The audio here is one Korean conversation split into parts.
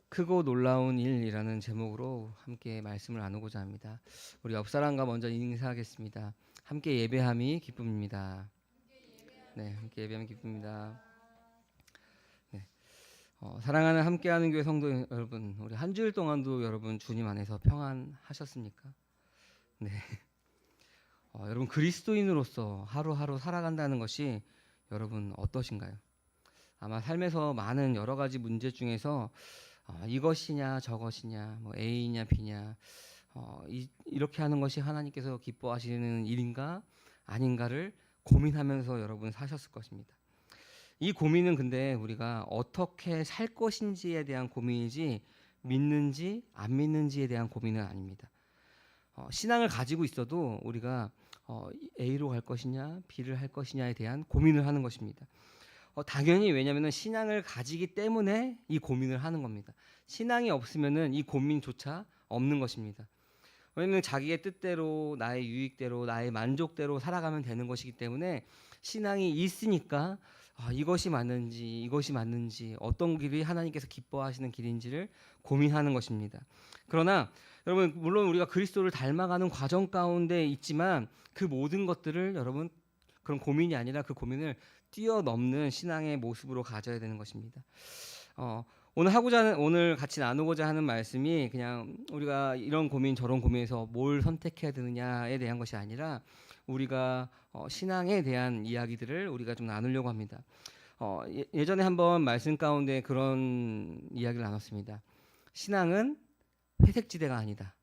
크고 놀라운 일이라는 제목으로 함께 말씀을 나누고자 합니다. 우리 옆 사람과 먼저 인사하겠습니다. 함께 예배함이 기쁨입니다. 네, 함께 예배함이 기쁨입니다. 네, 사랑하는 함께하는 교회 성도 여러분, 우리 한 주일 동안도 여러분 주님 안에서 평안하셨습니까? 네, 여러분 그리스도인으로서 하루하루 살아간다는 것이 여러분 어떠신가요? 아마 삶에서 많은 여러 가지 문제 중에서 이것이냐 저것이냐 뭐 A냐 B냐 이렇게 하는 것이 하나님께서 기뻐하시는 일인가 아닌가를 고민하면서 여러분 사셨을 것입니다. 이 고민은 근데 우리가 어떻게 살 것인지에 대한 고민이지 믿는지 안 믿는지에 대한 고민은 아닙니다. 신앙을 가지고 있어도 우리가 A로 갈 것이냐 B를 할 것이냐에 대한 고민을 하는 것입니다. 당연히 왜냐하면 신앙을 가지기 때문에 이 고민을 하는 겁니다. 신앙이 없으면은 이 고민조차 없는 것입니다. 왜냐하면 자기의 뜻대로 나의 유익대로 나의 만족대로 살아가면 되는 것이기 때문에 신앙이 있으니까 이것이 맞는지 어떤 길이 하나님께서 기뻐하시는 길인지를 고민하는 것입니다. 그러나 여러분 물론 우리가 그리스도를 닮아가는 과정 가운데 있지만 그 모든 것들을 여러분 그런 고민이 아니라 그 고민을 뛰어넘는 신앙의 모습으로 가져야 되는 것입니다. 오늘 같이 나누고자 하는 말씀이 그냥 우리가 이런 고민 저런 고민에서 뭘 선택해야 되느냐에 대한 것이 아니라 우리가 신앙에 대한 이야기들을 우리가 좀 나누려고 합니다. 예전에 한번 말씀 가운데 그런 이야기를 나눴습니다. 신앙은 회색지대가 아니다.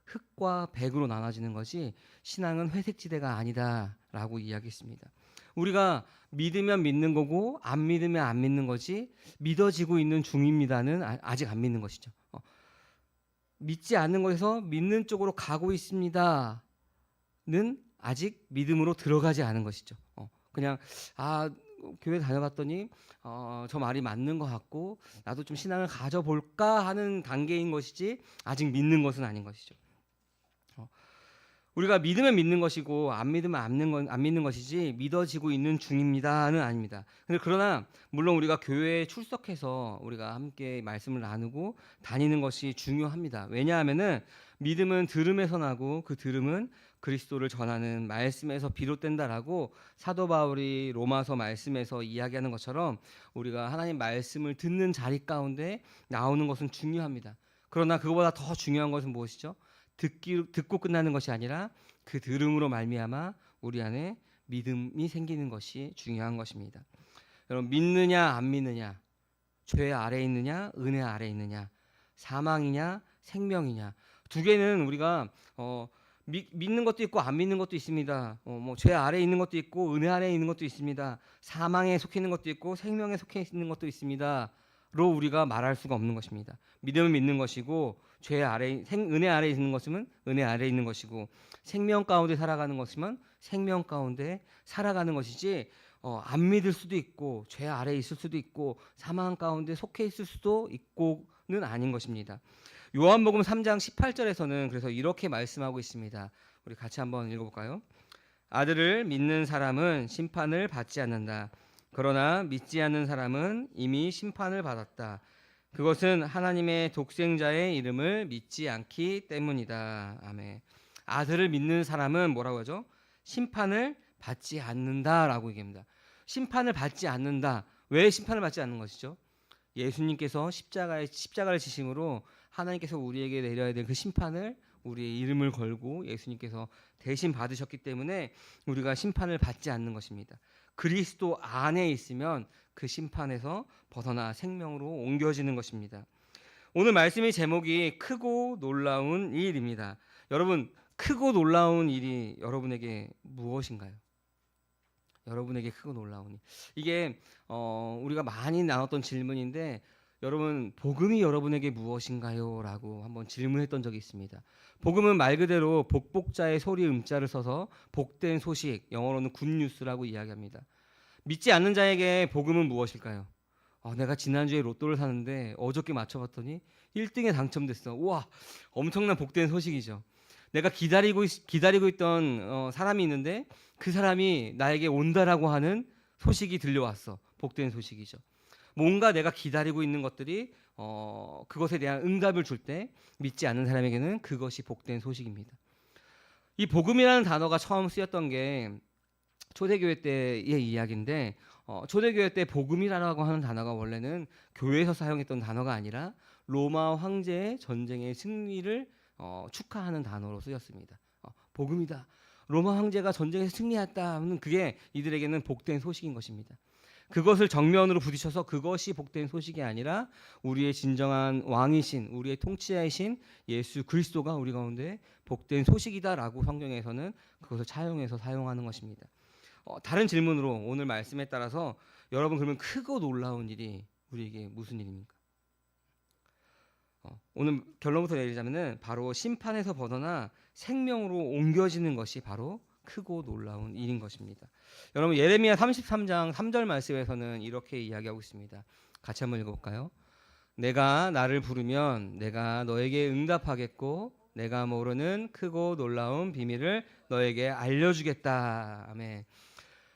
흑과 백으로 나눠지는 것이 신앙은 회색지대가 아니다라고 이야기했습니다. 우리가 믿으면 믿는 거고 안 믿으면 안 믿는 거지 믿어지고 있는 중입니다는 아직 안 믿는 것이죠. 믿지 않는 것에서 믿는 쪽으로 가고 있습니다는 아직 믿음으로 들어가지 않은 것이죠. 그냥 교회 다녀봤더니 저 말이 맞는 것 같고 나도 좀 신앙을 가져볼까 하는 단계인 것이지 아직 믿는 것은 아닌 것이죠. 우리가 믿으면 믿는 것이고 안 믿으면 안 믿는 것이지 믿어지고 있는 중입니다는 아닙니다. 그러나 물론 우리가 교회에 출석해서 우리가 함께 말씀을 나누고 다니는 것이 중요합니다. 왜냐하면은 믿음은 들음에서 나고 그 들음은 그리스도를 전하는 말씀에서 비롯된다라고 사도 바울이 로마서 말씀에서 이야기하는 것처럼 우리가 하나님 말씀을 듣는 자리 가운데 나오는 것은 중요합니다. 그러나 그것보다 더 중요한 것은 무엇이죠? 듣고 끝나는 것이 아니라 그 들음으로 말미암아 우리 안에 믿음이 생기는 것이 중요한 것입니다. 여러분 믿느냐 안 믿느냐, 죄 아래에 있느냐 은혜 아래에 있느냐, 사망이냐 생명이냐, 두 개는 우리가 믿는 것도 있고 안 믿는 것도 있습니다. 죄 아래에 있는 것도 있고 은혜 아래에 있는 것도 있습니다. 사망에 속해 있는 것도 있고 생명에 속해 있는 것도 있습니다. 로 우리가 말할 수가 없는 것입니다. 믿음은 믿는 것이고 은혜 아래에 있는 것이면 은혜 아래에 있는 것이고 생명 가운데 살아가는 것이면 생명 가운데 살아가는 것이지 안 믿을 수도 있고 죄 아래에 있을 수도 있고 사망 가운데 속해 있을 수도 있고는 아닌 것입니다. 요한복음 3장 18절에서는 그래서 이렇게 말씀하고 있습니다. 우리 같이 한번 읽어볼까요? 아들을 믿는 사람은 심판을 받지 않는다. 그러나 믿지 않는 사람은 이미 심판을 받았다. 그것은 하나님의 독생자의 이름을 믿지 않기 때문이다. 아멘. 아들을 믿는 사람은 뭐라고 하죠? 심판을 받지 않는다라고 얘기합니다. 심판을 받지 않는다. 왜 심판을 받지 않는 것이죠? 예수님께서 십자가를 지심으로 하나님께서 우리에게 내려야 될 그 심판을 우리의 이름을 걸고 예수님께서 대신 받으셨기 때문에 우리가 심판을 받지 않는 것입니다. 그리스도 안에 있으면 그 심판에서 벗어나 생명으로 옮겨지는 것입니다. 오늘 말씀의 제목이 크고 놀라운 일입니다. 여러분, 크고 놀라운 일이 여러분에게 무엇인가요? 여러분에게 크고 놀라운 일. 이게 우리가 많이 나눴던 질문인데 여러분 복음이 여러분에게 무엇인가요? 라고 한번 질문했던 적이 있습니다. 복음은 말 그대로 복복자의 소리 음자를 써서 복된 소식, 영어로는 굿뉴스라고 이야기합니다. 믿지 않는 자에게 복음은 무엇일까요? 내가 지난주에 로또를 샀는데 어저께 맞춰봤더니 1등에 당첨됐어. 우와, 엄청난 복된 소식이죠. 내가 기다리고 있던 사람이 있는데 그 사람이 나에게 온다라고 하는 소식이 들려왔어. 복된 소식이죠. 뭔가 내가 기다리고 있는 것들이 그것에 대한 응답을 줄 때 믿지 않는 사람에게는 그것이 복된 소식입니다. 이 복음이라는 단어가 처음 쓰였던 게 초대교회 때의 이야기인데 초대교회 때 복음이라고 하는 단어가 원래는 교회에서 사용했던 단어가 아니라 로마 황제의 전쟁의 승리를 축하하는 단어로 쓰였습니다. 복음이다. 로마 황제가 전쟁에서 승리했다 하면 그게 이들에게는 복된 소식인 것입니다. 그것을 정면으로 부딪혀서 그것이 복된 소식이 아니라 우리의 진정한 왕이신 우리의 통치자이신 예수 그리스도가 우리 가운데 복된 소식이다라고 성경에서는 그것을 차용해서 사용하는 것입니다. 다른 질문으로 오늘 말씀에 따라서 여러분 그러면 크고 놀라운 일이 우리에게 무슨 일입니까? 오늘 결론부터 내리자면은 바로 심판에서 벗어나 생명으로 옮겨지는 것이 바로 크고 놀라운 일인 것입니다. 여러분 예레미야 33장 3절 말씀에서는 이렇게 이야기하고 있습니다. 같이 한번 읽어볼까요? 내가 나를 부르면 내가 너에게 응답하겠고 내가 모르는 크고 놀라운 비밀을 너에게 알려주겠다. 아멘.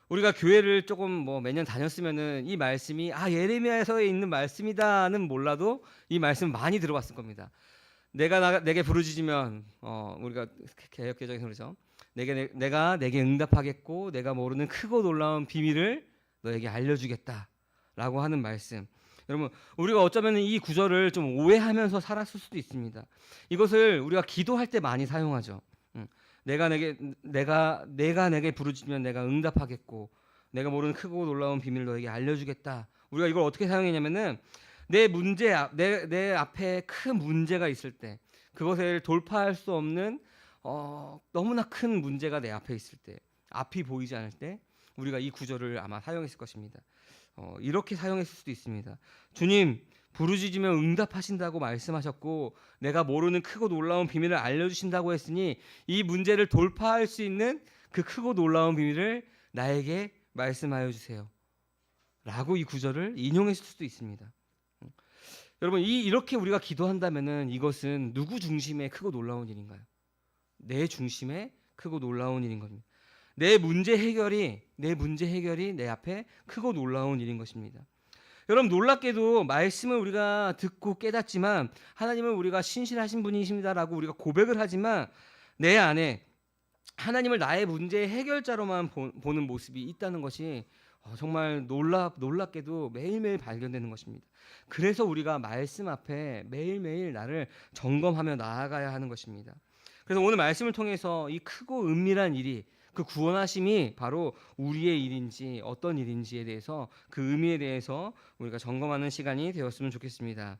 우리가 교회를 조금 매년 다녔으면은 이 말씀이 예레미야에서 있는 말씀이다는 몰라도 이 말씀 많이 들어봤을 겁니다. 내게 부르짖으면 우리가 개역개정에서 그러죠. 내가 내게 응답하겠고 내가 모르는 크고 놀라운 비밀을 너에게 알려주겠다라고 하는 말씀. 여러분 우리가 어쩌면 이 구절을 좀 오해하면서 살았을 수도 있습니다. 이것을 우리가 기도할 때 많이 사용하죠. 내가 내게 부르짖으면 내가 응답하겠고 내가 모르는 크고 놀라운 비밀을 너에게 알려주겠다. 우리가 이걸 어떻게 사용했냐면은 내 앞에 큰 문제가 있을 때 그것을 돌파할 수 없는 너무나 큰 문제가 내 앞에 있을 때 앞이 보이지 않을 때 우리가 이 구절을 아마 사용했을 것입니다. 이렇게 사용했을 수도 있습니다. 주님 부르짖으면 응답하신다고 말씀하셨고 내가 모르는 크고 놀라운 비밀을 알려주신다고 했으니 이 문제를 돌파할 수 있는 그 크고 놀라운 비밀을 나에게 말씀하여 주세요 라고 이 구절을 인용했을 수도 있습니다. 여러분 이렇게 우리가 기도한다면은 이것은 누구 중심의 크고 놀라운 일인가요? 내 중심의 크고 놀라운 일인 겁니다. 내 문제 해결이 내 앞에 크고 놀라운 일인 것입니다. 여러분 놀랍게도 말씀을 우리가 듣고 깨닫지만 하나님은 우리가 신실하신 분이십니다라고 우리가 고백을 하지만 내 안에 하나님을 나의 문제의 해결자로만 보는 모습이 있다는 것이 정말 놀랍게도 매일매일 발견되는 것입니다. 그래서 우리가 말씀 앞에 매일매일 나를 점검하며 나아가야 하는 것입니다. 그래서 오늘 말씀을 통해서 이 크고 은밀한 일이 그 구원하심이 바로 우리의 일인지 어떤 일인지에 대해서 그 의미에 대해서 우리가 점검하는 시간이 되었으면 좋겠습니다.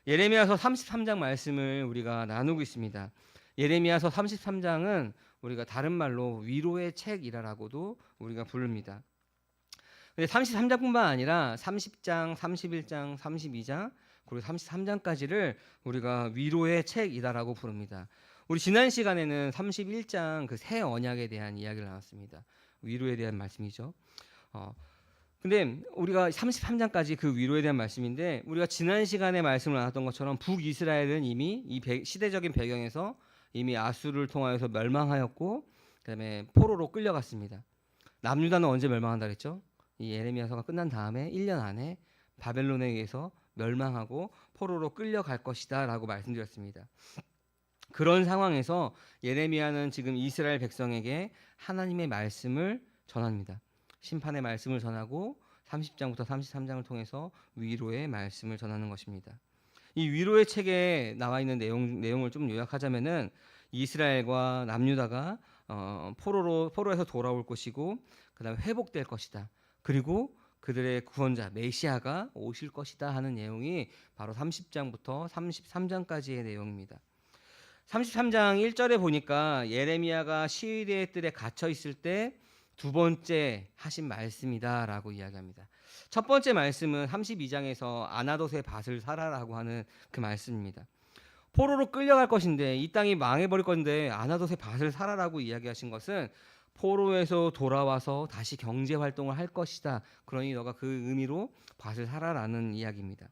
예레미야서 33장 말씀을 우리가 나누고 있습니다. 예레미야서 33장은 우리가 다른 말로 위로의 책이라고도 우리가 부릅니다. 근데 33장뿐만 아니라 30장, 31장, 32장 그리고 33장까지를 우리가 위로의 책이다라고 부릅니다. 우리 지난 시간에는 31장 그 새 언약에 대한 이야기를 나눴습니다. 위로에 대한 말씀이죠. 근데 우리가 33장까지 그 위로에 대한 말씀인데 우리가 지난 시간에 말씀을 나눴던 것처럼 북이스라엘은 이미 이 시대적인 배경에서 이미 아수르를 통하여서 멸망하였고 그다음에 포로로 끌려갔습니다. 남유다는 언제 멸망한다 그랬죠? 이 예레미야서가 끝난 다음에 1년 안에 바벨론에 의해서 멸망하고 포로로 끌려갈 것이다라고 말씀드렸습니다. 그런 상황에서 예레미야는 지금 이스라엘 백성에게 하나님의 말씀을 전합니다. 심판의 말씀을 전하고 30장부터 33장을 통해서 위로의 말씀을 전하는 것입니다. 이 위로의 책에 나와 있는 내용을 좀 요약하자면은 이스라엘과 남유다가 포로에서 돌아올 것이고 그다음에 회복될 것이다. 그리고 그들의 구원자 메시아가 오실 것이다 하는 내용이 바로 30장부터 33장까지의 내용입니다. 33장 1절에 보니까 예레미야가 시위대의 뜰에 갇혀 있을 때 두 번째 하신 말씀이다라고 이야기합니다. 첫 번째 말씀은 32장에서 아나돗의 밭을 사라라고 하는 그 말씀입니다. 포로로 끌려갈 것인데 이 땅이 망해버릴 건데 아나돗의 밭을 사라라고 이야기하신 것은 포로에서 돌아와서 다시 경제활동을 할 것이다. 그러니 너가 그 의미로 밭을 사라라는 이야기입니다.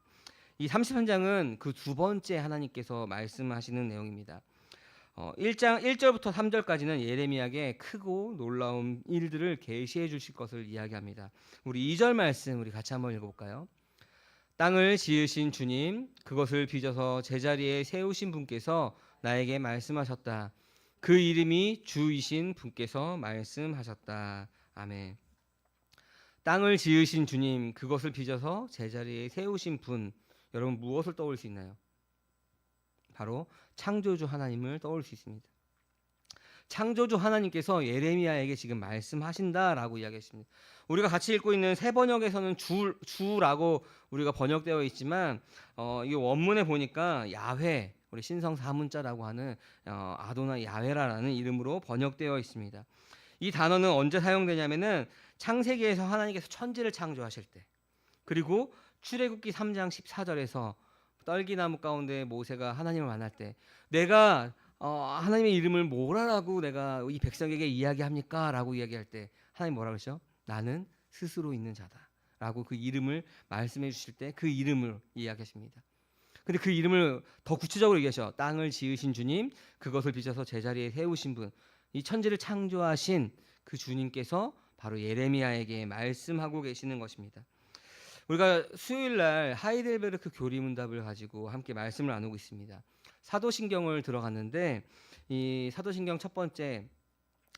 이 33장은 그 두 번째 하나님께서 말씀하시는 내용입니다. 1절부터 3절까지는 예레미야에게 크고 놀라운 일들을 계시해 주실 것을 이야기합니다. 우리 2절 말씀 우리 같이 한번 읽어볼까요? 땅을 지으신 주님, 그것을 빚어서 제자리에 세우신 분께서 나에게 말씀하셨다. 그 이름이 주이신 분께서 말씀하셨다. 아멘. 땅을 지으신 주님, 그것을 빚어서 제자리에 세우신 분, 여러분 무엇을 떠올릴 수 있나요? 바로 창조주 하나님을 떠올릴 수 있습니다. 창조주 하나님께서 예레미야에게 지금 말씀하신다라고 이야기했습니다. 우리가 같이 읽고 있는 새 번역에서는 주라고 우리가 번역되어 있지만 이 원문에 보니까 야훼, 우리 신성 사문자라고 하는 아도나 야훼라는 이름으로 번역되어 있습니다. 이 단어는 언제 사용되냐면은 창세기에서 하나님께서 천지를 창조하실 때, 그리고 출애굽기 3장 14절에서 떨기나무 가운데 모세가 하나님을 만날 때, 내가 하나님의 이름을 뭐라고 내가 이 백성에게 이야기합니까? 라고 이야기할 때 하나님 뭐라 그러죠? 나는 스스로 있는 자다 라고 그 이름을 말씀해 주실 때 그 이름을 이야기하십니다. 근데 그 이름을 더 구체적으로 얘기하셔. 땅을 지으신 주님, 그것을 빚어서 제자리에 세우신 분, 이 천지를 창조하신 그 주님께서 바로 예레미야에게 말씀하고 계시는 것입니다. 우리가 수요일날 하이델베르크 교리문답을 가지고 함께 말씀을 나누고 있습니다. 사도신경을 들어갔는데 이 사도신경 첫 번째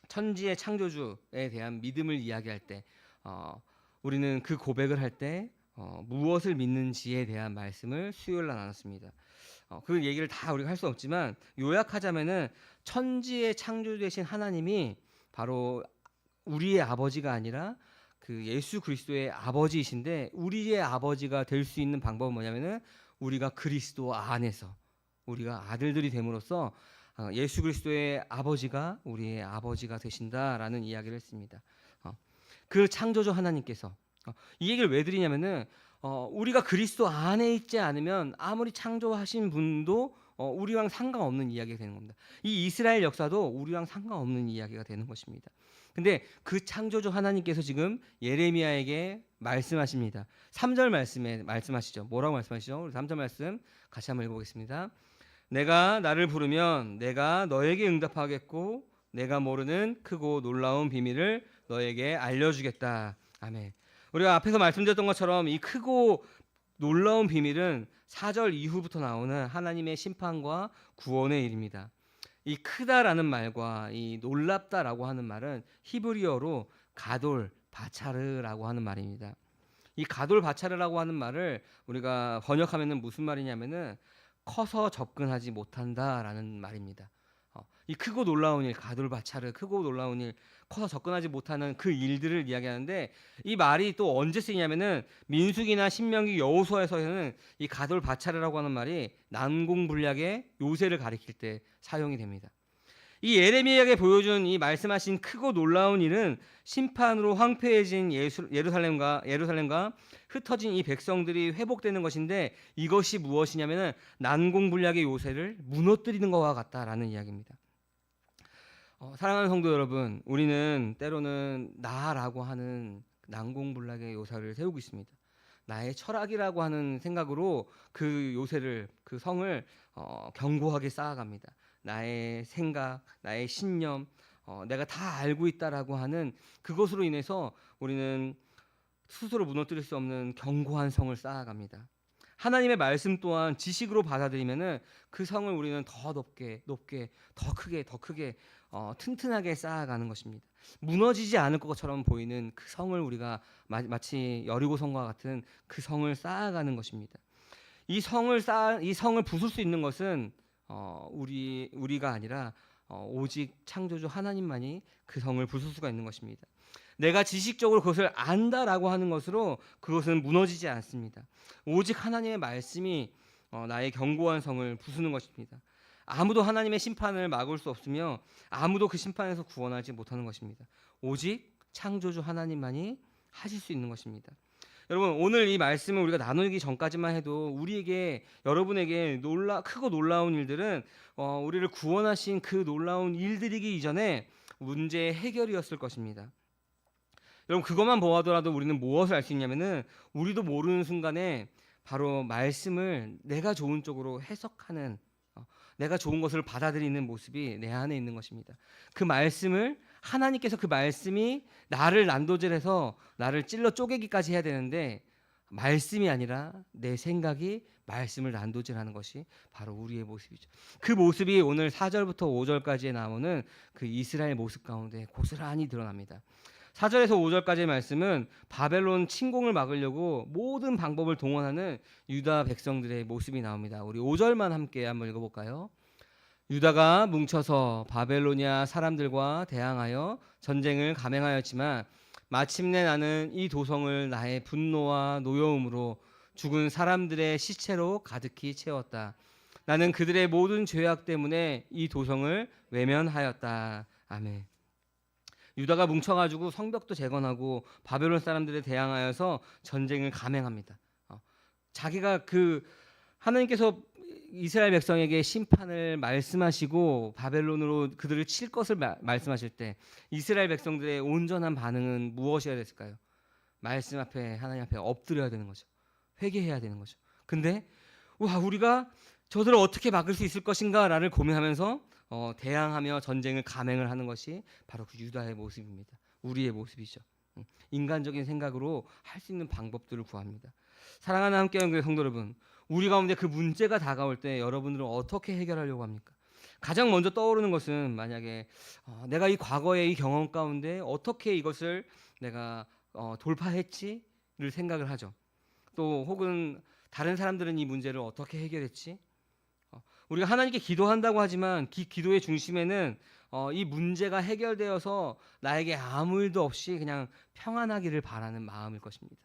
천지의 창조주에 대한 믿음을 이야기할 때 우리는 그 고백을 할 때 무엇을 믿는지에 대한 말씀을 수요일날 나눴습니다. 그 얘기를 다 우리가 할 수 없지만 요약하자면은 천지의 창조주되신 하나님이 바로 우리의 아버지가 아니라 그 예수 그리스도의 아버지이신데, 우리의 아버지가 될 수 있는 방법은 뭐냐면은 우리가 그리스도 안에서 우리가 아들들이 됨으로써 예수 그리스도의 아버지가 우리의 아버지가 되신다라는 이야기를 했습니다. 그 창조주 하나님께서 이 얘기를 왜 드리냐면은 우리가 그리스도 안에 있지 않으면 아무리 창조하신 분도 우리랑 상관없는 이야기가 되는 겁니다. 이 이스라엘 역사도 우리랑 상관없는 이야기가 되는 것입니다. 근데 그 창조주 하나님께서 지금 예레미야에게 말씀하십니다. 3절 말씀에 말씀하시죠. 뭐라고 말씀하시죠? 우리 3절 말씀 같이 한번 읽어보겠습니다. 내가 나를 부르면 내가 너에게 응답하겠고 내가 모르는 크고 놀라운 비밀을 너에게 알려주겠다. 아멘. 우리가 앞에서 말씀드렸던 것처럼 이 크고 놀라운 비밀은 4절 이후부터 나오는 하나님의 심판과 구원의 일입니다. 이 크다라는 말과 이 놀랍다라고 하는 말은 히브리어로 가돌 바차르라고 하는 말입니다. 이 가돌 바차르라고 하는 말을 우리가 번역하면은 무슨 말이냐면은 커서 접근하지 못한다라는 말입니다. 이 크고 놀라운 일, 가돌 바차르, 크고 놀라운 일, 커서 접근하지 못하는 그 일들을 이야기하는데, 이 말이 또 언제 쓰이냐면은 민수기나 신명기 여호수아에서는 이 가돌 바차르라고 하는 말이 난공불락의 요새를 가리킬 때 사용이 됩니다. 이 예레미야에게 보여준 이 말씀하신 크고 놀라운 일은 심판으로 황폐해진 예루살렘과 흩어진 이 백성들이 회복되는 것인데, 이것이 무엇이냐면은 난공불락의 요새를 무너뜨리는 것과 같다라는 이야기입니다. 사랑하는 성도 여러분, 우리는 때로는 나라고 하는 난공불락의 요새를 세우고 있습니다. 나의 철학이라고 하는 생각으로 그 요새를, 그 성을 견고하게 쌓아갑니다. 나의 생각, 나의 신념, 내가 다 알고 있다라고 하는 그것으로 인해서 우리는 스스로 무너뜨릴 수 없는 견고한 성을 쌓아갑니다. 하나님의 말씀 또한 지식으로 받아들이면은 그 성을 우리는 더 높게, 더 크게 튼튼하게 쌓아가는 것입니다. 무너지지 않을 것처럼 보이는 그 성을 우리가 마치 여리고성과 같은 그 성을 쌓아가는 것입니다. 이 성을 부술 수 있는 것은 우리가 아니라 오직 창조주 하나님만이 그 성을 부술 수가 있는 것입니다. 내가 지식적으로 그것을 안다라고 하는 것으로 그것은 무너지지 않습니다. 오직 하나님의 말씀이 나의 견고한 성을 부수는 것입니다. 아무도 하나님의 심판을 막을 수 없으며 아무도 그 심판에서 구원하지 못하는 것입니다. 오직 창조주 하나님만이 하실 수 있는 것입니다. 여러분, 오늘 이 말씀을 우리가 나누기 전까지만 해도 우리에게, 여러분에게 크고 놀라운 일들은 우리를 구원하신 그 놀라운 일들이기 이전에 문제의 해결이었을 것입니다. 여러분, 그것만 보아더라도 우리는 무엇을 알 수 있냐면은 우리도 모르는 순간에 바로 말씀을 내가 좋은 쪽으로 해석하는, 내가 좋은 것을 받아들이는 모습이 내 안에 있는 것입니다. 그 말씀을 하나님께서 그 말씀이 나를 난도질해서 나를 찔러 쪼개기까지 해야 되는데 말씀이 아니라 내 생각이 말씀을 난도질하는 것이 바로 우리의 모습이죠. 그 모습이 오늘 4절부터 5절까지에 나오는 그 이스라엘 모습 가운데 고스란히 드러납니다. 4절에서 5절까지의 말씀은 바벨론 침공을 막으려고 모든 방법을 동원하는 유다 백성들의 모습이 나옵니다. 우리 5절만 함께 한번 읽어볼까요? 유다가 뭉쳐서 바벨로니아 사람들과 대항하여 전쟁을 감행하였지만 마침내 나는 이 도성을 나의 분노와 노여움으로 죽은 사람들의 시체로 가득히 채웠다. 나는 그들의 모든 죄악 때문에 이 도성을 외면하였다. 아멘. 유다가 뭉쳐가지고 성벽도 재건하고 바벨론 사람들에 대항하여서 전쟁을 감행합니다. 자기가 하나님께서 이스라엘 백성에게 심판을 말씀하시고 바벨론으로 그들을 칠 것을 말씀하실 때 이스라엘 백성들의 온전한 반응은 무엇이어야 됐을까요? 말씀 앞에, 하나님 앞에 엎드려야 되는 거죠. 회개해야 되는 거죠. 근데 우리가 저들을 어떻게 막을 수 있을 것인가를 고민하면서 대항하며 전쟁을 감행을 하는 것이 바로 그 유다의 모습입니다. 우리의 모습이죠. 인간적인 생각으로 할 수 있는 방법들을 구합니다. 사랑하는 함께하는 성도 여러분, 우리 가운데 그 문제가 다가올 때 여러분들은 어떻게 해결하려고 합니까? 가장 먼저 떠오르는 것은 만약에 내가 이 과거의 이 경험 가운데 어떻게 이것을 내가 돌파했지를 생각을 하죠. 또 혹은 다른 사람들은 이 문제를 어떻게 해결했지? 우리가 하나님께 기도한다고 하지만 기도의 중심에는 이 문제가 해결되어서 나에게 아무 일도 없이 그냥 평안하기를 바라는 마음일 것입니다.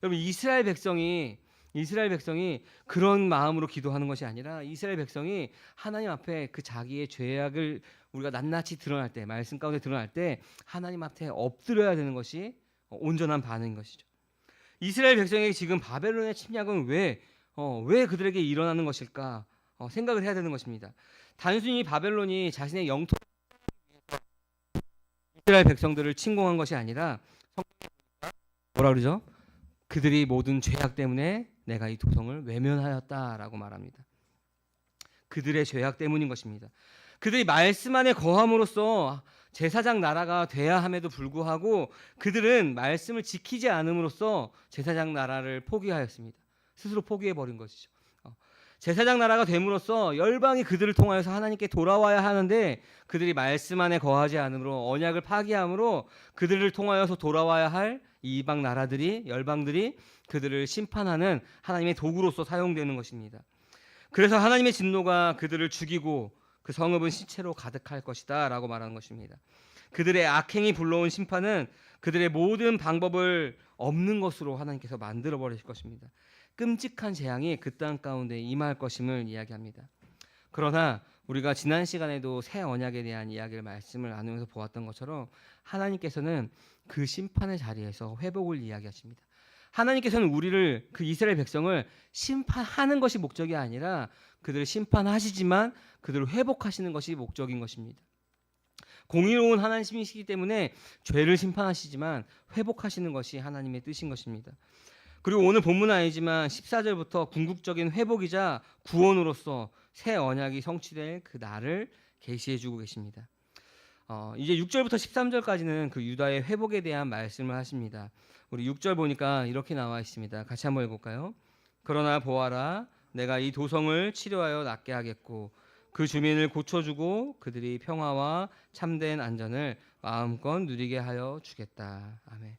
여러분, 이스라엘 백성이 그런 마음으로 기도하는 것이 아니라 이스라엘 백성이 하나님 앞에 그 자기의 죄악을 우리가 낱낱이 드러날 때, 말씀 가운데 드러날 때 하나님 앞에 엎드려야 되는 것이 온전한 반응인 것이죠. 이스라엘 백성에게 지금 바벨론의 침략은 왜 그들에게 일어나는 것일까 생각을 해야 되는 것입니다. 단순히 바벨론이 자신의 영토 이스라엘 백성들을 침공한 것이 아니라 뭐라 그러죠? 그들이 모든 죄악 때문에 내가 이 도성을 외면하였다라고 말합니다. 그들의 죄악 때문인 것입니다. 그들이 말씀 안에 거함으로써 제사장 나라가 돼야 함에도 불구하고 그들은 말씀을 지키지 않음으로써 제사장 나라를 포기하였습니다. 스스로 포기해버린 것이죠. 제사장 나라가 됨으로써 열방이 그들을 통하여서 하나님께 돌아와야 하는데 그들이 말씀 안에 거하지 않으므로 언약을 파기함으로 그들을 통하여서 돌아와야 할 이방 나라들이, 열방들이 그들을 심판하는 하나님의 도구로서 사용되는 것입니다. 그래서 하나님의 진노가 그들을 죽이고 그 성읍은 시체로 가득할 것이다 라고 말하는 것입니다. 그들의 악행이 불러온 심판은 그들의 모든 방법을 없는 것으로 하나님께서 만들어 버리실 것입니다. 끔찍한 재앙이 그 땅 가운데 임할 것임을 이야기합니다. 그러나 우리가 지난 시간에도 새 언약에 대한 이야기를 말씀을 나누면서 보았던 것처럼 하나님께서는 그 심판의 자리에서 회복을 이야기하십니다. 하나님께서는 우리를, 그 이스라엘 백성을 심판하는 것이 목적이 아니라 그들을 심판하시지만 그들을 회복하시는 것이 목적인 것입니다. 공의로운 하나님이시기 때문에 죄를 심판하시지만 회복하시는 것이 하나님의 뜻인 것입니다. 그리고 오늘 본문은 아니지만 14절부터 궁극적인 회복이자 구원으로서 새 언약이 성취될 그 날을 계시해 주고 계십니다. 이제 6절부터 13절까지는 그 유다의 회복에 대한 말씀을 하십니다. 우리 6절 보니까 이렇게 나와 있습니다. 같이 한번 읽어볼까요? 그러나 보아라, 내가 이 도성을 치료하여 낫게 하겠고 그 주민을 고쳐주고 그들이 평화와 참된 안전을 마음껏 누리게 하여 주겠다. 아멘.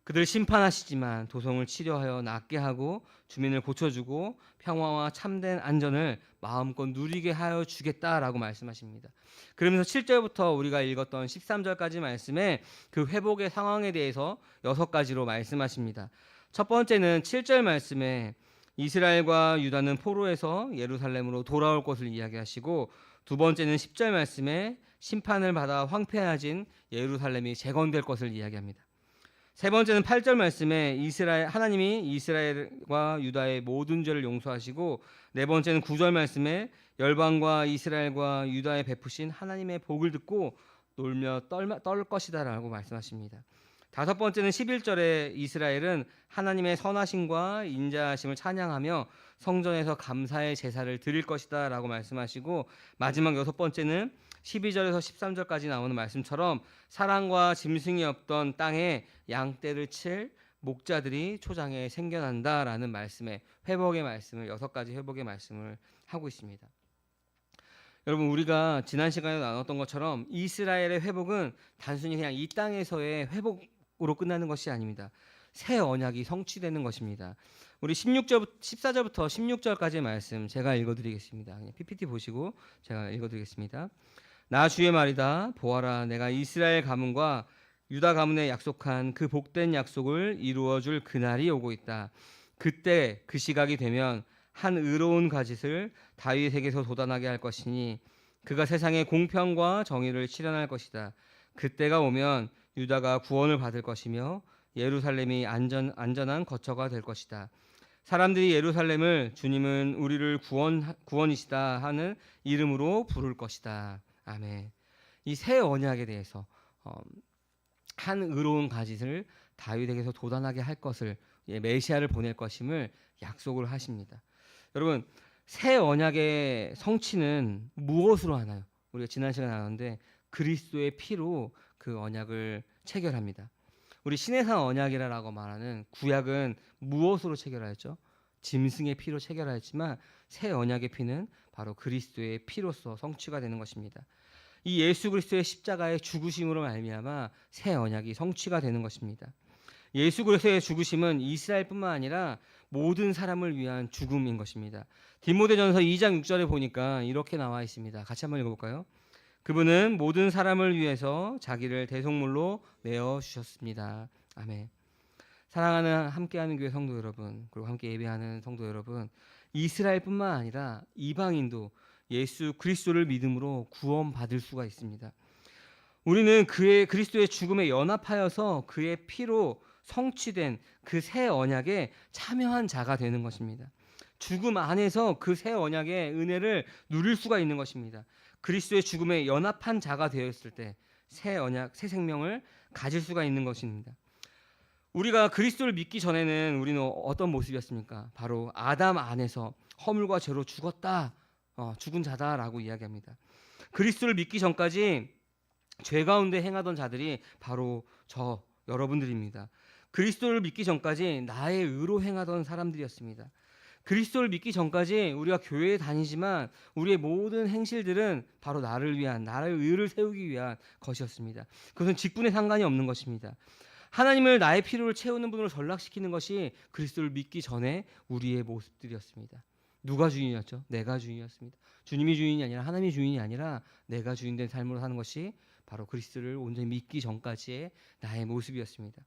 그들을 심판하시지만 도성을 치료하여 낫게 하고 주민을 고쳐주고 평화와 참된 안전을 마음껏 누리게 하여 주겠다라고 말씀하십니다. 그러면서 7절부터 우리가 읽었던 13절까지 말씀에 그 회복의 상황에 대해서 6가지로 말씀하십니다. 첫 번째는 7절 말씀에 이스라엘과 유다는 포로에서 예루살렘으로 돌아올 것을 이야기하시고, 두 번째는 10절 말씀에 심판을 받아 황폐해진 예루살렘이 재건될 것을 이야기합니다. 세 번째는 8절 말씀에 하나님이 이스라엘과 유다의 모든 죄를 용서하시고, 네 번째는 9절 말씀에 열방과 이스라엘과 유다에 베푸신 하나님의 복을 듣고 놀며 떨 것이다라고 말씀하십니다. 다섯 번째는 11절에 이스라엘은 하나님의 선하심과 인자하심을 찬양하며 성전에서 감사의 제사를 드릴 것이다라고 말씀하시고, 마지막 6번째는 12절에서 13절까지 나오는 말씀처럼 사랑과 짐승이 없던 땅에 양떼를 칠 목자들이 초장에 생겨난다라는 말씀에 회복의 말씀을 6가지 회복의 말씀을 하고 있습니다. 여러분, 우리가 지난 시간에 나눴던 것처럼 이스라엘의 회복은 단순히 그냥 이 땅에서의 회복으로 끝나는 것이 아닙니다. 새 언약이 성취되는 것입니다. 우리 14절부터 16절까지의 말씀 제가 읽어드리겠습니다. 그냥 PPT 보시고 제가 읽어드리겠습니다. 나 주의 말이다. 보아라, 내가 이스라엘 가문과 유다 가문에 약속한 그 복된 약속을 이루어줄 그날이 오고 있다. 그때 그 시각이 되면 한 의로운 가짓을 다윗에게서 돋아나게 할 것이니 그가 세상에 공평과 정의를 실현할 것이다. 그때가 오면 유다가 구원을 받을 것이며 예루살렘이 안전한 거처가 될 것이다. 사람들이 예루살렘을 주님은 우리를 구원이시다 하는 이름으로 부를 것이다. 아멘. 이 새 언약에 대해서 한 의로운 가짓을 다윗에게서 돋아나게 할 것을, 메시아를 보낼 것임을 약속을 하십니다. 여러분, 새 언약의 성취는 무엇으로 하나요? 우리가 지난 시간에 나눴는데 그리스도의 피로 그 언약을 체결합니다. 우리 신해산 언약이라고 말하는 구약은 무엇으로 체결하였죠? 짐승의 피로 체결하였지만 새 언약의 피는 바로 그리스도의 피로서 성취가 되는 것입니다. 이 예수 그리스도의 십자가의 죽으심으로 말미암아 새 언약이 성취가 되는 것입니다. 예수 그리스도의 죽으심은 이스라엘뿐만 아니라 모든 사람을 위한 죽음인 것입니다. 디모데전서 2장 6절에 보니까 이렇게 나와 있습니다. 같이 한번 읽어볼까요? 그분은 모든 사람을 위해서 자기를 대속물로 내어 주셨습니다. 아멘. 사랑하는 함께하는 교회 성도 여러분, 그리고 함께 예배하는 성도 여러분, 이스라엘뿐만 아니라 이방인도 예수 그리스도를 믿음으로 구원받을 수가 있습니다. 우리는 그리스도의 죽음에 연합하여서 그의 피로 성취된 그 새 언약에 참여한 자가 되는 것입니다. 죽음 안에서 그 새 언약의 은혜를 누릴 수가 있는 것입니다. 그리스도의 죽음에 연합한 자가 되었을 때 새 언약, 새 생명을 가질 수가 있는 것입니다. 우리가 그리스도를 믿기 전에는 우리는 어떤 모습이었습니까? 바로 아담 안에서 허물과 죄로 죽었다, 죽은 자다라고 이야기합니다. 그리스도를 믿기 전까지 죄 가운데 행하던 자들이 바로 여러분들입니다. 그리스도를 믿기 전까지 나의 의로 행하던 사람들이었습니다. 그리스도를 믿기 전까지 우리가 교회에 다니지만 우리의 모든 행실들은 바로 나를 위한, 나의 의를 세우기 위한 것이었습니다. 그것은 직분에 상관이 없는 것입니다. 하나님을 나의 필요를 채우는 분으로 전락시키는 것이 그리스도를 믿기 전에 우리의 모습들이었습니다. 누가 주인이었죠? 내가 주인이었습니다. 주님이 주인이 아니라, 하나님이 주인이 아니라 내가 주인된 삶으로 사는 것이 바로 그리스도를 온전히 믿기 전까지의 나의 모습이었습니다.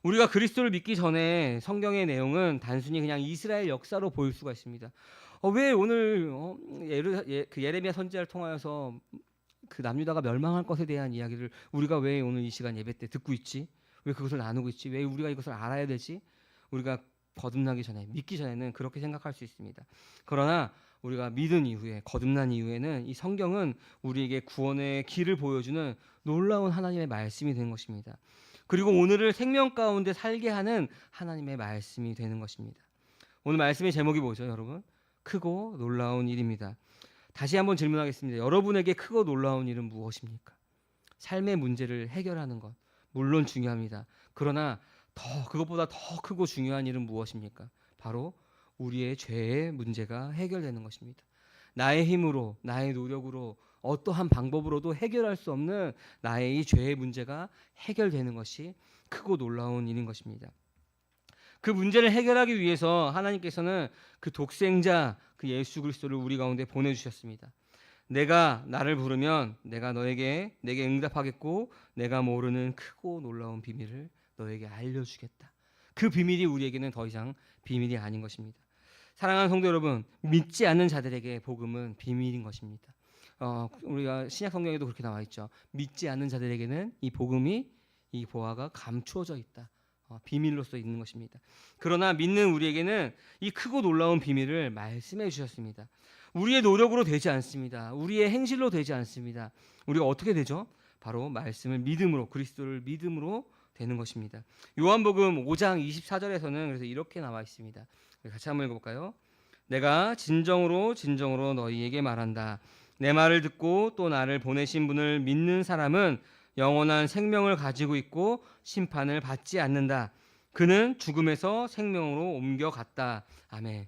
우리가 그리스도를 믿기 전에 성경의 내용은 단순히 그냥 이스라엘 역사로 보일 수가 있습니다. 왜 오늘 예레미야 선지자를 통하여서 그 남유다가 멸망할 것에 대한 이야기를 우리가 왜 오늘 이 시간 예배 때 듣고 있지? 왜 그것을 나누고 있지? 왜 우리가 이것을 알아야 되지? 우리가 거듭나기 전에, 믿기 전에는 그렇게 생각할 수 있습니다. 그러나 우리가 믿은 이후에, 거듭난 이후에는 이 성경은 우리에게 구원의 길을 보여주는 놀라운 하나님의 말씀이 되는 것입니다. 그리고 오늘을 생명 가운데 살게 하는 하나님의 말씀이 되는 것입니다. 오늘 말씀의 제목이 뭐죠, 여러분? 크고 놀라운 일입니다. 다시 한번 질문하겠습니다. 여러분에게 크고 놀라운 일은 무엇입니까? 삶의 문제를 해결하는 것, 물론 중요합니다. 그러나 그것보다 더 크고 중요한 일은 무엇입니까? 바로 우리의 죄의 문제가 해결되는 것입니다. 나의 힘으로, 나의 노력으로, 어떠한 방법으로도 해결할 수 없는 나의 이 죄의 문제가 해결되는 것이 크고 놀라운 일인 것입니다. 그 문제를 해결하기 위해서 하나님께서는 그 독생자, 그 예수 그리스도를 우리 가운데 보내주셨습니다. 내가 나를 부르면 내가 내게 응답하겠고 내가 모르는 크고 놀라운 비밀을 너에게 알려주겠다. 그 비밀이 우리에게는 더 이상 비밀이 아닌 것입니다. 사랑하는 성도 여러분, 믿지 않는 자들에게 복음은 비밀인 것입니다. 우리가 신약 성경에도 그렇게 나와 있죠. 믿지 않는 자들에게는 이 복음이, 이 보화가 감추어져 있다. 비밀로서 있는 것입니다. 그러나 믿는 우리에게는 이 크고 놀라운 비밀을 말씀해 주셨습니다. 우리의 노력으로 되지 않습니다. 우리의 행실로 되지 않습니다. 우리가 어떻게 되죠? 바로 말씀을 믿음으로, 그리스도를 믿음으로 되는 것입니다. 요한복음 5장 24절에서는 그래서 이렇게 나와 있습니다. 같이 한번 읽어볼까요? 내가 진정으로 너희에게 말한다. 내 말을 듣고 또 나를 보내신 분을 믿는 사람은 영원한 생명을 가지고 있고 심판을 받지 않는다. 그는 죽음에서 생명으로 옮겨갔다. 아멘.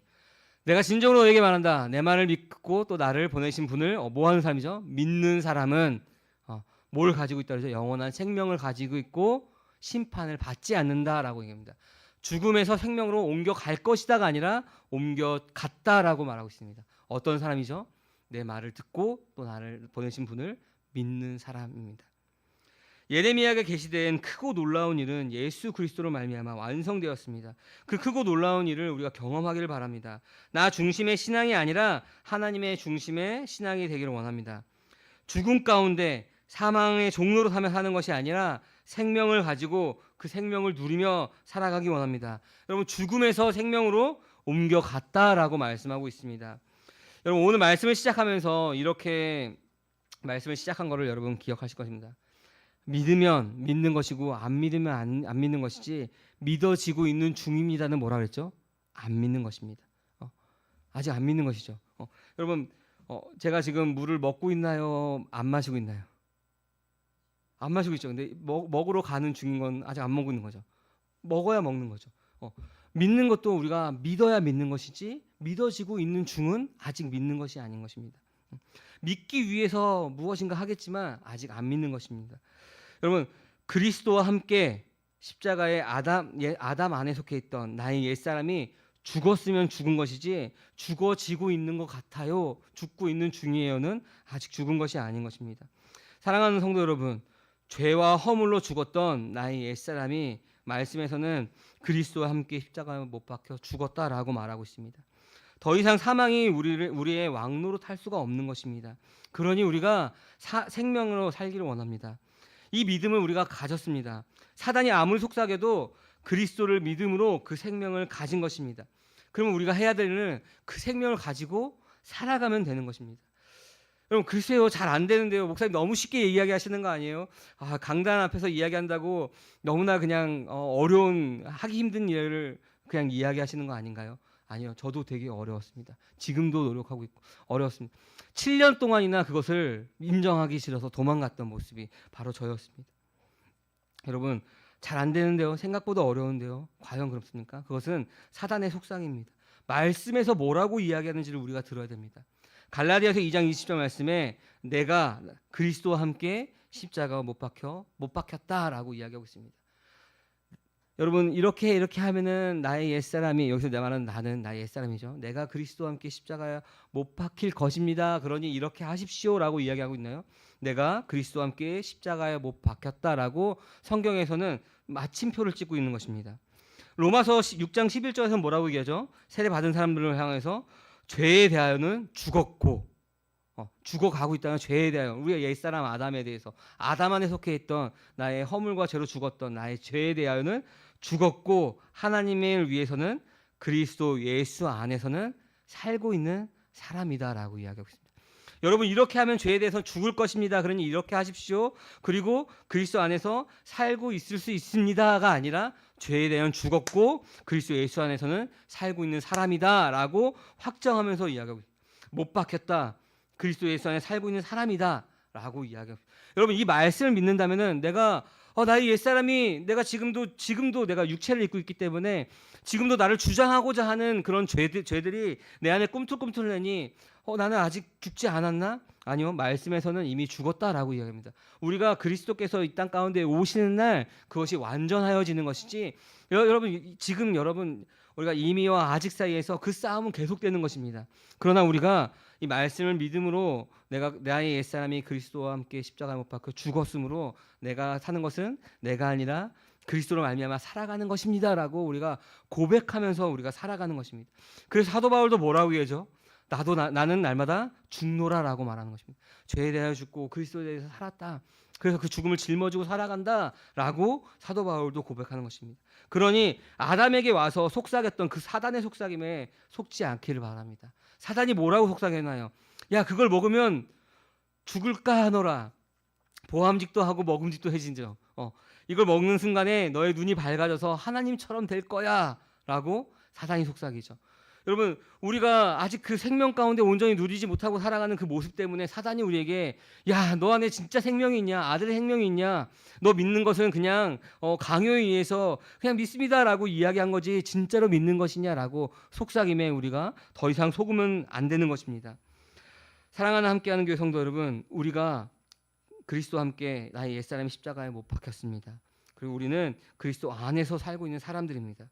내가 진정으로 너에게 말한다. 내 말을 믿고 또 나를 보내신 분을 뭐 하는 사람이죠? 믿는 사람은 뭘 가지고 있다 그러죠? 영원한 생명을 가지고 있고 심판을 받지 않는다라고 얘기합니다. 죽음에서 생명으로 옮겨갈 것이다가 아니라 옮겨갔다라고 말하고 있습니다. 어떤 사람이죠? 내 말을 듣고 또 나를 보내신 분을 믿는 사람입니다. 예레미야에게 계시된 크고 놀라운 일은 예수 그리스도로 말미암아 완성되었습니다. 그 크고 놀라운 일을 우리가 경험하기를 바랍니다. 나 중심의 신앙이 아니라 하나님의 중심의 신앙이 되기를 원합니다. 죽음 가운데 사망의 종로로 사는 것이 아니라 생명을 가지고 그 생명을 누리며 살아가기 원합니다. 여러분, 죽음에서 생명으로 옮겨갔다라고 말씀하고 있습니다. 여러분, 오늘 말씀을 시작하면서 이렇게 말씀을 시작한 것을 여러분 기억하실 것입니다. 믿으면 믿는 것이고 안 믿으면 안 믿는 것이지 믿어지고 있는 중입니다는 뭐라 그랬죠? 안 믿는 것입니다. 아직 안 믿는 것이죠. 여러분, 제가 지금 물을 먹고 있나요? 안 마시고 있나요? 안 마시고 있죠. 근데 먹으러 가는 중인 건 아직 안 먹고 있는 거죠. 먹어야 먹는 거죠. 믿는 것도 우리가 믿어야 믿는 것이지 믿어지고 있는 중은 아직 믿는 것이 아닌 것입니다. 믿기 위해서 무엇인가 하겠지만 아직 안 믿는 것입니다. 여러분, 그리스도와 함께 십자가의 아담 안에 속해 있던 나의 옛사람이 죽었으면 죽은 것이지 죽어지고 있는 것 같아요. 죽고 있는 중이에요는 아직 죽은 것이 아닌 것입니다. 사랑하는 성도 여러분, 죄와 허물로 죽었던 나의 옛사람이 말씀에서는 그리스도와 함께 십자가에 못 박혀 죽었다라고 말하고 있습니다. 더 이상 사망이 우리의 왕노로 탈 수가 없는 것입니다. 그러니 우리가 생명으로 살기를 원합니다. 이 믿음을 우리가 가졌습니다. 사단이 아무리 속삭여도 그리스도를 믿음으로 그 생명을 가진 것입니다. 그러면 우리가 해야 될 일은 그 생명을 가지고 살아가면 되는 것입니다. 여러분, 글쎄요, 잘 안 되는데요. 목사님 너무 쉽게 이야기하시는 거 아니에요? 강단 앞에서 이야기한다고 너무나 그냥 어려운, 하기 힘든 일을 그냥 이야기하시는 거 아닌가요? 아니요, 저도 되게 어려웠습니다. 지금도 노력하고 있고 어려웠습니다. 7년 동안이나 그것을 인정하기 싫어서 도망갔던 모습이 바로 저였습니다. 여러분, 잘 안 되는데요. 생각보다 어려운데요. 과연 그렇습니까? 그것은 사단의 속상입니다. 말씀에서 뭐라고 이야기하는지를 우리가 들어야 됩니다. 갈라디아서 2장 20절 말씀에 내가 그리스도와 함께 십자가가 못 박혔다라고 이야기하고 있습니다. 여러분, 이렇게 하면은 나의 옛사람이, 여기서 내 말은 나는 나의 옛사람이죠. 내가 그리스도와 함께 십자가에 못 박힐 것입니다. 그러니 이렇게 하십시오라고 이야기하고 있나요? 내가 그리스도와 함께 십자가에 못 박혔다라고 성경에서는 마침표를 찍고 있는 것입니다. 로마서 6장 11절에서 뭐라고 얘기하죠? 세례 받은 사람들을 향해서 죄에 대하여는 죽었고, 죽어가고 있다는 죄에 대하여, 우리가 옛사람 아담에 대해서, 아담 안에 속해 있던 나의 허물과 죄로 죽었던 나의 죄에 대하여는 죽었고, 하나님을 위해서는 그리스도 예수 안에서는 살고 있는 사람이다라고 이야기하고 있습니다. 여러분, 이렇게 하면 죄에 대해서 죽을 것입니다. 그러니 이렇게 하십시오. 그리고 그리스도 안에서 살고 있을 수 있습니다가 아니라 죄에 대한 죽었고 그리스도 예수 안에서는 살고 있는 사람이다라고 확정하면서 이야기하고 있습니다. 못 박혔다. 그리스도 예수 안에 살고 있는 사람이다라고 이야기합니다. 여러분, 이 말씀을 믿는다면은 내가 나의 옛사람이 내가 지금도 내가 육체를 입고 있기 때문에 지금도 나를 주장하고자 하는 그런 죄들이 내 안에 꿈틀꿈틀하니 나는 아직 죽지 않았나? 아니요, 말씀에서는 이미 죽었다라고 이야기합니다. 우리가 그리스도께서 이 땅 가운데 오시는 날 그것이 완전하여지는 것이지, 여러분 우리가 이미와 아직 사이에서 그 싸움은 계속되는 것입니다. 그러나 우리가 이 말씀을 믿음으로 내가 나의 옛사람이 그리스도와 함께 십자가에 못 박혀 죽었으므로 내가 사는 것은 내가 아니라 그리스도로 말미암아 살아가는 것입니다라고 우리가 고백하면서 우리가 살아가는 것입니다. 그래서 사도 바울도 뭐라고 얘기하죠? 나는 날마다 죽노라라고 말하는 것입니다. 죄에 대하여 죽고 그리스도에 대해서 살았다. 그래서 그 죽음을 짊어지고 살아간다라고 사도 바울도 고백하는 것입니다. 그러니 아담에게 와서 속삭였던 그 사단의 속삭임에 속지 않기를 바랍니다. 사단이 뭐라고 속삭였나요? 야, 그걸 먹으면 죽을까 하노라. 보암직도 하고 먹음직도 해진저. 이걸 먹는 순간에 너의 눈이 밝아져서 하나님처럼 될 거야 라고 사단이 속삭이죠. 여러분, 우리가 아직 그 생명 가운데 온전히 누리지 못하고 살아가는 그 모습 때문에 사단이 우리에게 야, 너 안에 진짜 생명이 있냐? 아들의 생명이 있냐? 너 믿는 것은 그냥 강요에 의해서 그냥 믿습니다라고 이야기한 거지 진짜로 믿는 것이냐라고 속삭임에 우리가 더 이상 속으면 안 되는 것입니다. 사랑하는 함께하는 교회 성도 여러분, 우리가 그리스도와 함께 나의 옛사람이 십자가에 못 박혔습니다. 그리고 우리는 그리스도 안에서 살고 있는 사람들입니다.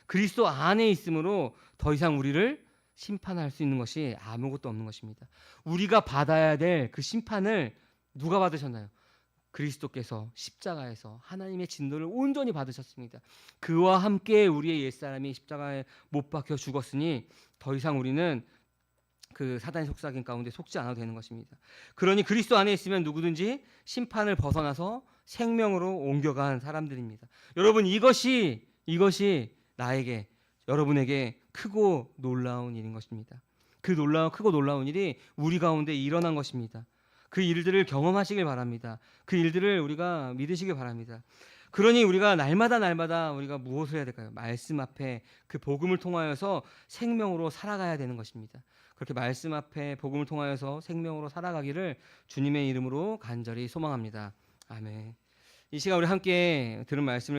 그리스도 안에 있으므로 더 이상 우리를 심판할 수 있는 것이 아무것도 없는 것입니다. 우리가 받아야 될 그 심판을 누가 받으셨나요? 그리스도께서 십자가에서 하나님의 진노를 온전히 받으셨습니다. 그와 함께 우리의 옛사람이 십자가에 못 박혀 죽었으니 더 이상 우리는 그 사단의 속삭임 가운데 속지 않아도 되는 것입니다. 그러니 그리스도 안에 있으면 누구든지 심판을 벗어나서 생명으로 옮겨간 사람들입니다. 여러분, 이것이 나에게, 여러분에게 크고 놀라운 일인 것입니다. 그 크고 놀라운 일이 우리 가운데 일어난 것입니다. 그 일들을 경험하시길 바랍니다. 그 일들을 우리가 믿으시길 바랍니다. 그러니 우리가 날마다 우리가 무엇을 해야 될까요? 말씀 앞에 그 복음을 통하여서 생명으로 살아가야 되는 것입니다. 그렇게 말씀 앞에 복음을 통하여서 생명으로 살아가기를 주님의 이름으로 간절히 소망합니다. 아멘. 이 시간 우리 함께 들은 말씀을